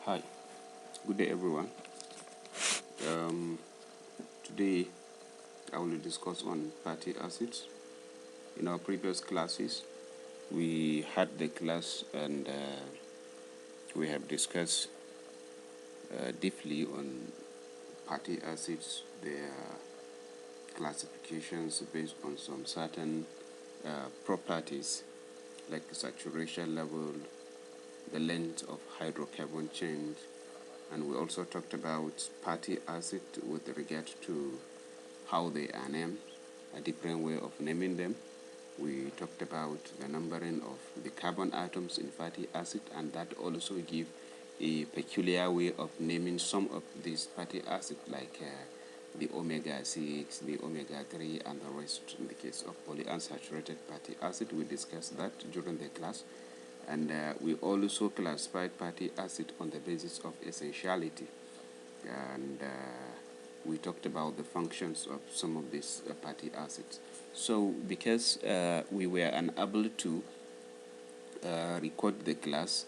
Hi, good day everyone. Um, Today I will discuss on fatty acids. In our previous classes, we had the class and we have discussed deeply on fatty acids, their classifications based on some certain properties like saturation level, the length of hydrocarbon chain, and we also talked about fatty acid with regard to how they are named, a different way of naming them. We talked about the numbering of the carbon atoms in fatty acid, and that also give a peculiar way of naming some of these fatty acids, like the omega-6, the omega-3, and the rest. In the case of polyunsaturated fatty acid, we discussed that during the class. And we also classified fatty acid on the basis of essentiality. And we talked about the functions of some of these fatty acids. So because we were unable to record the class,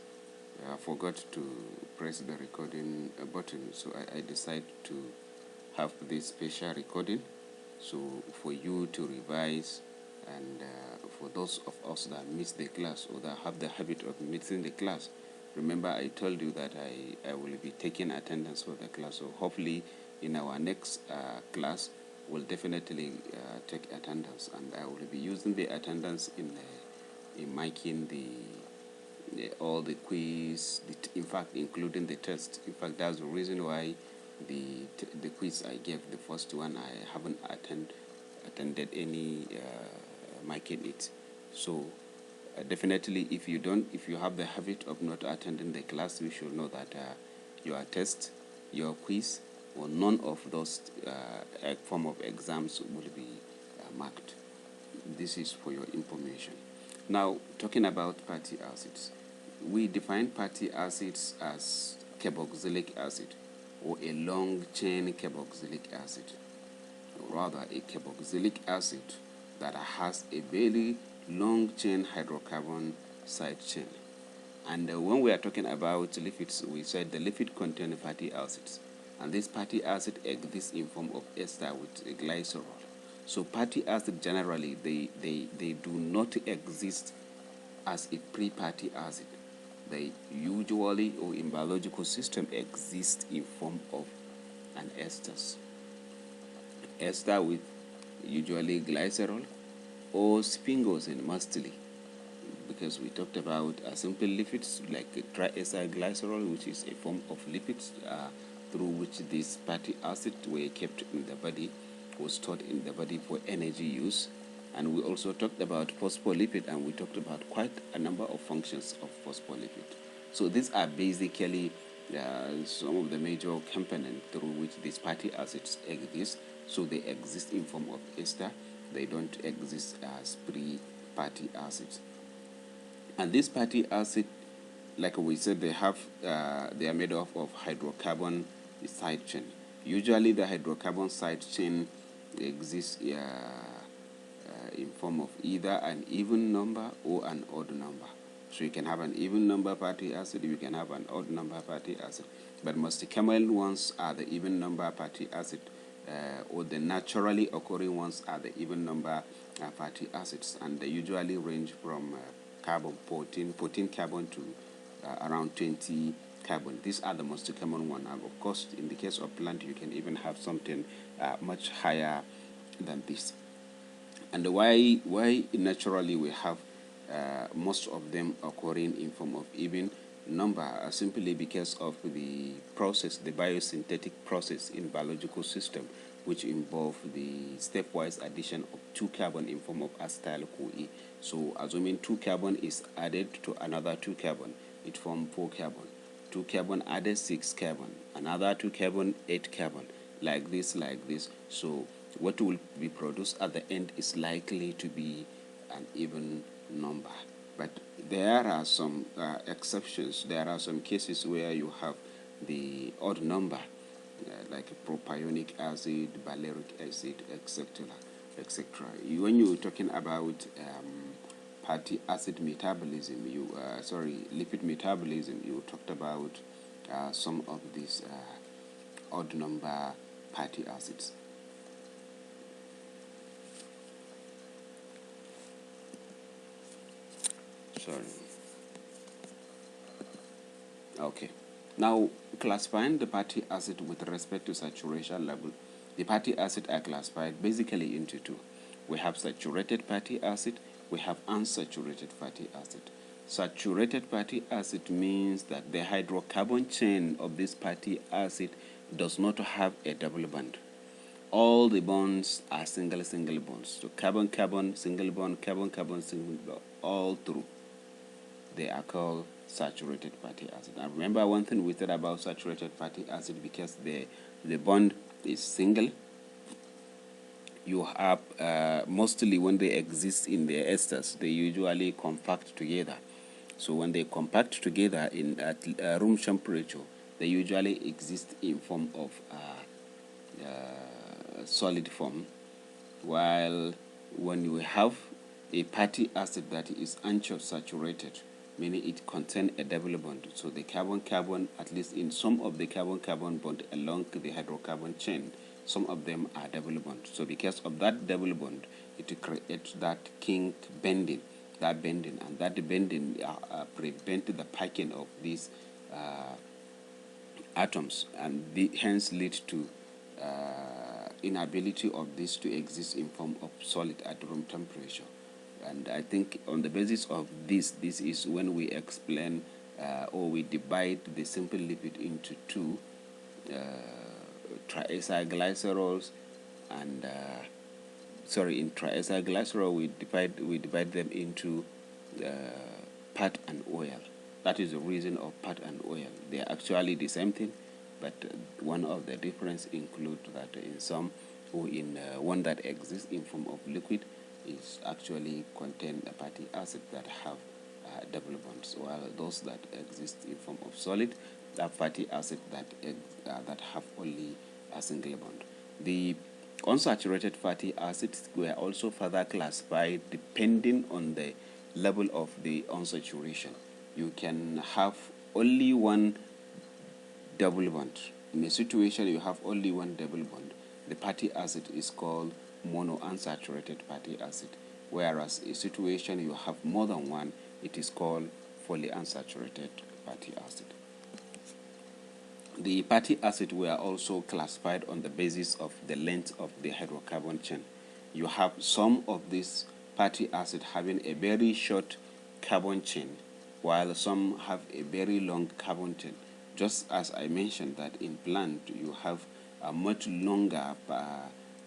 I forgot to press the recording button, so I decided to have this special recording, so for you to revise, and for those of us that miss the class or that have the habit of missing the class. Remember, I told you that I will be taking attendance for the class, so hopefully in our next class we'll definitely take attendance, and I will be using the attendance in making all the quiz, in fact including the test. In fact, that's the reason why the quiz I gave, the first one, I haven't attended any making it. So definitely, if you have the habit of not attending the class, you should know that your test, your quiz, or none of those form of exams will be marked. This is for your information. Now, talking about fatty acids, we define fatty acids as carboxylic acid, or a long chain carboxylic acid, or rather a carboxylic acid that has a very long chain hydrocarbon side chain. And when we are talking about lipids, we said the lipid contain fatty acids, and this fatty acid exists in form of ester with a glycerol. So fatty acid generally they do not exist as a pre-fatty acid. They usually, or in biological system, exist in form of an esters. Ester with usually glycerol or sphingosine mostly, because we talked about simple lipids like triacylglycerol, which is a form of lipids through which these fatty acids were kept in the body, or stored in the body for energy use. And we also talked about phospholipid, and we talked about quite a number of functions of phospholipid. So these are basically some of the major components through which these fatty acids exist. So they exist in form of ester. They don't exist as pre-fatty acids. And this fatty acid, like we said, they are made up of hydrocarbon side chain. Usually the hydrocarbon side chain exists in form of either an even number or an odd number. So you can have an even number fatty acid, you can have an odd number fatty acid, but most common ones are the even number fatty acid, or the naturally occurring ones are the even number fatty acids, and they usually range from carbon 14 carbon to around 20 carbon. These are the most common one. And of course, in the case of plant, you can even have something much higher than this. And why naturally we have most of them occurring in form of even number, simply because of the process, the biosynthetic process in biological system, which involve the stepwise addition of 2 carbon in form of acetyl-CoA. So assuming 2 carbon is added to another 2 carbon, it forms 4 carbon. 2 carbon added 6 carbon, another 2 carbon 8 carbon, like this. So what will be produced at the end is likely to be an even number. But there are some exceptions. There are some cases where you have the odd number, like propionic acid, valeric acid, etc., etc. When you're talking about fatty acid metabolism, lipid metabolism, you talked about some of these odd number fatty acids. Sorry. Okay. Now, classifying the fatty acid with respect to saturation level, the fatty acids are classified basically into two. We have saturated fatty acid, we have unsaturated fatty acid. Saturated fatty acid means that the hydrocarbon chain of this fatty acid does not have a double bond. All the bonds are single bonds. So carbon-carbon, single bond, carbon-carbon, single bond, all through. They are called saturated fatty acid. Now remember one thing we said about saturated fatty acid, because the bond is single. You have mostly when they exist in their esters, they usually compact together. So when they compact together at room temperature, they usually exist in form of solid form, while when you have a fatty acid that is unsaturated, meaning it contains a double bond. So the carbon-carbon, at least in some of the carbon-carbon bond along the hydrocarbon chain, some of them are double bond. So because of that double bond, it creates that kink bending, and that bending prevent the packing of these atoms, and hence lead to inability of this to exist in form of solid at room temperature. And I think on the basis of this is when we explain or we divide the simple lipid into two, triacylglycerols, and in triacylglycerol we divide them into fat and oil. That is the reason of fat and oil. They are actually the same thing, but one of the difference include that in some, or in one that exists in form of liquid, is actually contain a fatty acid that have double bonds, while those that exist in form of solid are fatty acid that have only a single bond. The unsaturated fatty acids were also further classified depending on the level of the unsaturation. You can have only one double bond. In a situation you have only one double bond, the fatty acid is called monounsaturated fatty acid, whereas a situation you have more than one, it is called fully unsaturated fatty acid. The fatty acid were also classified on the basis of the length of the hydrocarbon chain. You have some of these fatty acid having a very short carbon chain, while some have a very long carbon chain. Just as I mentioned that in plant you have a much longer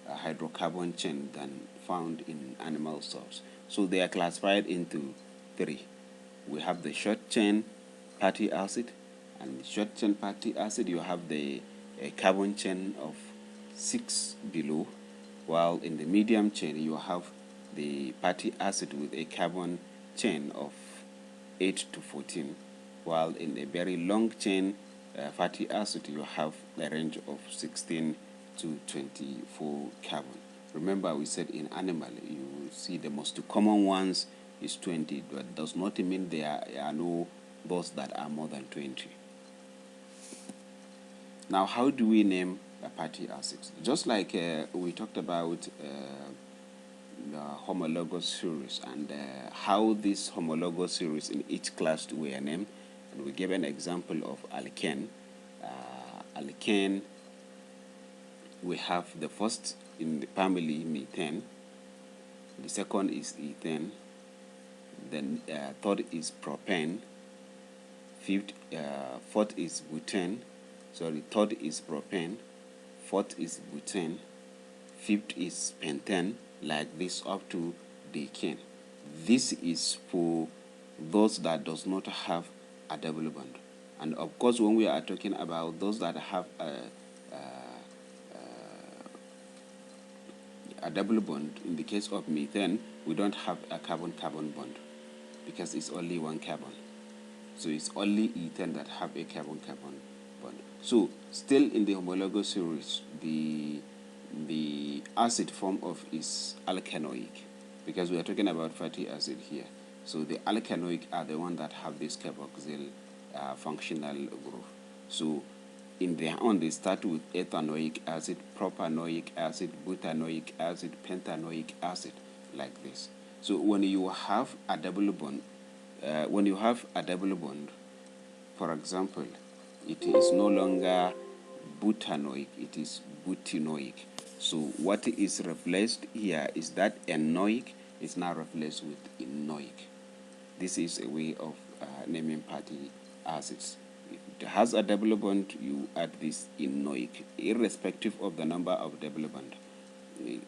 hydrocarbon chain than found in animal cells. So they are classified into three. We have the short chain fatty acid, and short chain fatty acid you have the carbon chain of 6 below, while in the medium chain you have the fatty acid with a carbon chain of 8 to 14, while in a very long chain fatty acid you have a range of 16 to 24 carbon. Remember we said in animal you see the most common ones is 20, but does not mean there are no those that are more than 20. Now how do we name fatty acids? Just like we talked about the homologous series and how these homologous series in each class were named, and we gave an example of alkane. Alkane, we have the first in the family methane, the second is ethane, then third is propane, fourth is butane, third is propane, fourth is butane, fifth is pentane, like this up to decane. This is for those that does not have a double bond. And of course when we are talking about those that have a double bond, in the case of methane we don't have a carbon-carbon bond because it's only one carbon. So it's only ethane that have a carbon-carbon bond. So still in the homologous series, the acid form of is alkanoic, because we are talking about fatty acid here. So the alkanoic are the ones that have this carboxyl functional group. So in their own, they start with ethanoic acid, propanoic acid, butanoic acid, pentanoic acid, like this. So when you have a double bond, for example, it is no longer butanoic, it is butenoic. So what is replaced here is that enoic is now replaced with enoic. This is a way of naming fatty acids. If it has a double bond, you add this enoic, irrespective of the number of double bond. If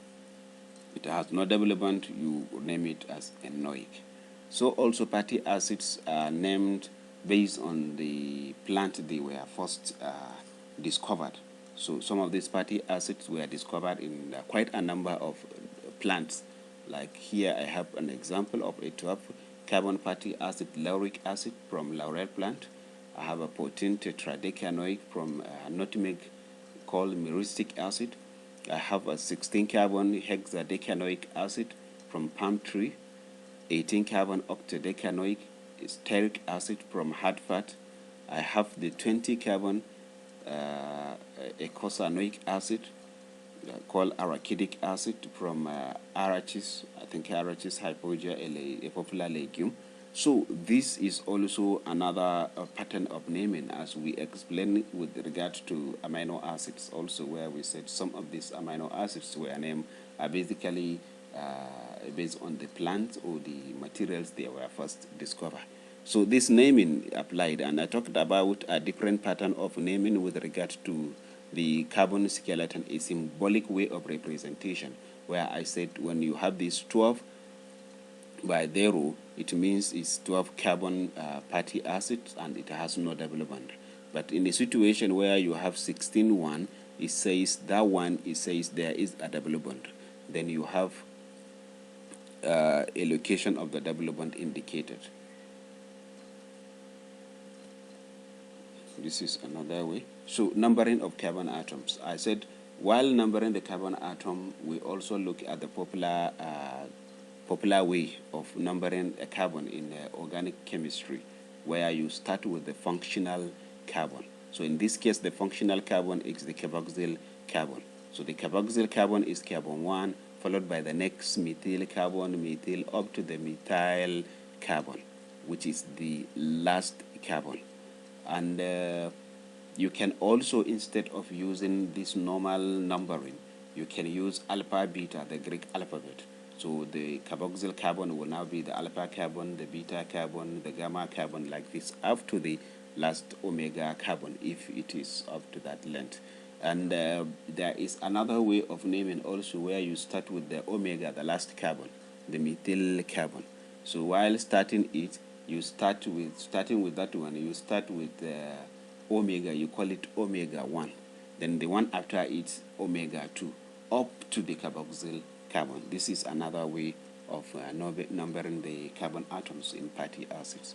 it has no double bond, you name it as enoic. So also fatty acids are named based on the plant they were first discovered. So some of these fatty acids were discovered in quite a number of plants. Like here I have an example of a 12-carbon fatty acid, lauric acid from laurel plant. I have a 14 tetradecanoic from nutmeg called myristic acid. I have a 16-carbon hexadecanoic acid from palm tree, 18-carbon octadecanoic stearic acid from hard fat. I have the 20-carbon eicosanoic acid called arachidic acid from Arachis, I think Arachis hypogaea, a popular legume. So this is also another pattern of naming, as we explained with regard to amino acids also, where we said some of these amino acids were named are basically based on the plants or the materials they were first discovered. So this naming applied, and I talked about a different pattern of naming with regard to the carbon skeleton, a symbolic way of representation, where I said when you have this 12 by 0, it means it's 12 carbon fatty acids and it has no double bond. But in a situation where you have 16-1, it says that one, it says there is a double bond. Then you have a location of the double bond indicated. This is another way. So numbering of carbon atoms. I said while numbering the carbon atom, we also look at the popular way of numbering a carbon in organic chemistry, where you start with the functional carbon. So in this case, the functional carbon is the carboxyl carbon. So the carboxyl carbon is carbon 1, followed by the next methyl carbon, methyl, up to the methyl carbon, which is the last carbon. And you can also, instead of using this normal numbering, you can use alpha, beta, the Greek alphabet. So the carboxyl carbon will now be the alpha carbon, the beta carbon, the gamma carbon, like this, up to the last omega carbon, if it is up to that length. And there is another way of naming also, where you start with the omega, the last carbon, the methyl carbon. So while starting it, you starting with that one, you start with omega, you call it omega 1. Then the one after it, omega 2, up to the carboxyl carbon. This is another way of numbering the carbon atoms in fatty acids.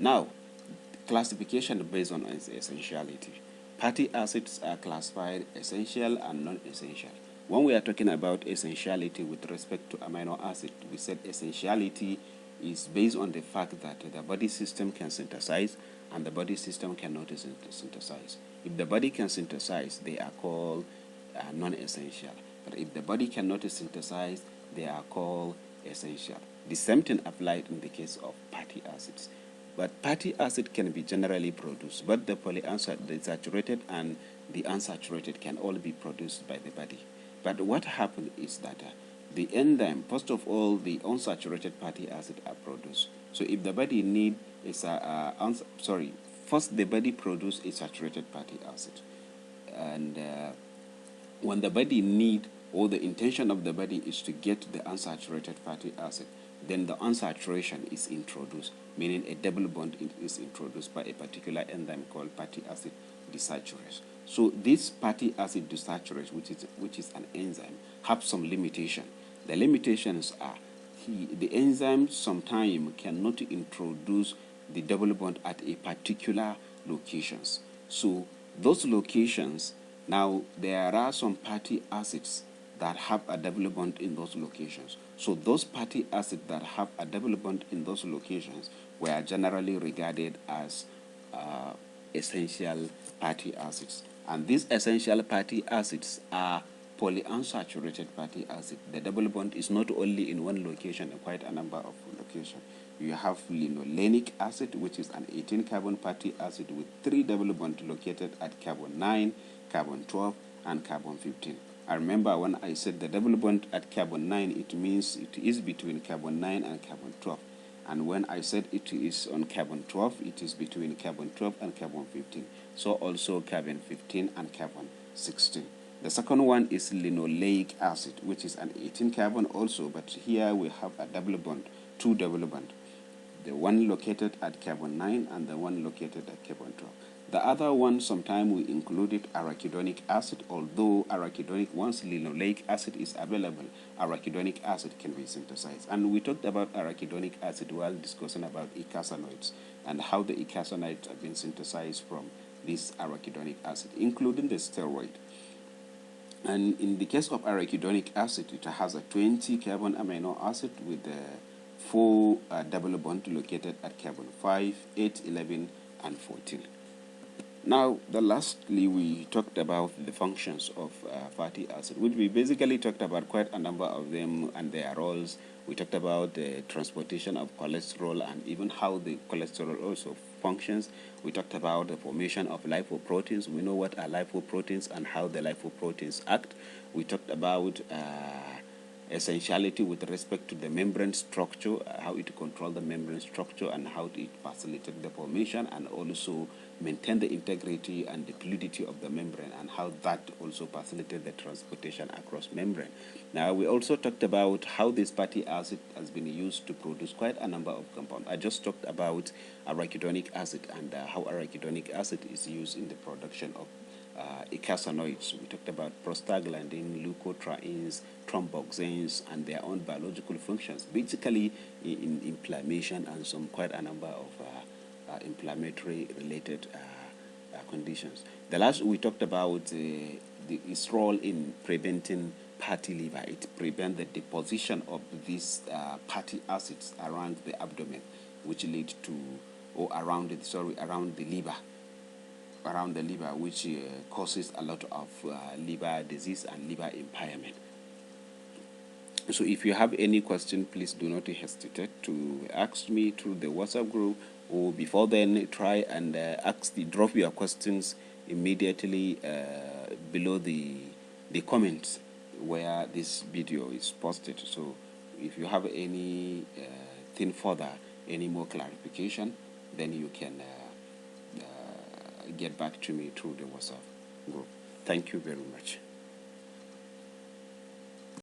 Now, classification based on essentiality. Fatty acids are classified essential and non-essential. When we are talking about essentiality with respect to amino acid, we said essentiality is based on the fact that the body system can synthesize and the body system cannot synthesize. If the body can synthesize, they are called non-essential. But if the body cannot synthesize, they are called essential. The same thing applied in the case of fatty acids. But fatty acid can be generally produced, but the the saturated and the unsaturated can all be produced by the body. But what happens is that the enzyme, first of all, the unsaturated fatty acid are produced. So if the body need first the body produce a saturated fatty acid, and when the body need, or the intention of the body is to get the unsaturated fatty acid, then the unsaturation is introduced, meaning a double bond is introduced by a particular enzyme called fatty acid desaturase. So this fatty acid desaturase, which is an enzyme, have some limitation. The limitations are the enzyme sometimes cannot introduce the double bond at a particular locations. So those locations, now there are some fatty acids that have a double bond in those locations. So those fatty acids that have a double bond in those locations were generally regarded as essential fatty acids. And these essential fatty acids are polyunsaturated fatty acid. The double bond is not only in one location, quite a number of locations. You have linolenic acid, which is an 18 carbon fatty acid with 3 double bonds located at carbon 9, carbon 12, and carbon 15. I remember when I said the double bond at carbon 9, it means it is between carbon 9 and carbon 12. And when I said it is on carbon 12, it is between carbon 12 and carbon 15. So also carbon 15 and carbon 16. The second one is linoleic acid, which is an 18 carbon also, but here we have a double bond, 2 double bond. The one located at carbon 9 and the one located at carbon 12. The other one, sometimes we included arachidonic acid, although arachidonic, once linoleic acid is available, arachidonic acid can be synthesized. And we talked about arachidonic acid while discussing about eicosanoids and how the eicosanoids have been synthesized from this arachidonic acid, including the steroid. And in the case of arachidonic acid, it has a 20 carbon amino acid with the 4 double bond located at carbon 5, 8, 11, and 14. Now, lastly, we talked about the functions of fatty acid, which we basically talked about quite a number of them and their roles. We talked about the transportation of cholesterol and even how the cholesterol also functions. We talked about the formation of lipoproteins. We know what are lipoproteins and how the lipoproteins act. We talked about essentiality with respect to the membrane structure, how it controls the membrane structure and how it facilitates the formation and also maintain the integrity and the fluidity of the membrane and how that also facilitates the transportation across membrane. Now, we also talked about how this fatty acid has been used to produce quite a number of compounds. I just talked about arachidonic acid and how arachidonic acid is used in the production of eicosanoids. We talked about prostaglandin, leukotrienes, thromboxanes, and their own biological functions, basically in inflammation and quite a number of inflammatory related conditions. The last, we talked about its role in preventing fatty liver. It prevents the deposition of these fatty acids around the abdomen, which lead to, or around the liver, which causes a lot of liver disease and liver impairment. So if you have any question, please do not hesitate to ask me through the WhatsApp group, or before then try and drop your questions immediately below the comments where this video is posted. So if you have any thing further, any more clarification, then you can get back to me through the WhatsApp group. Thank you very much.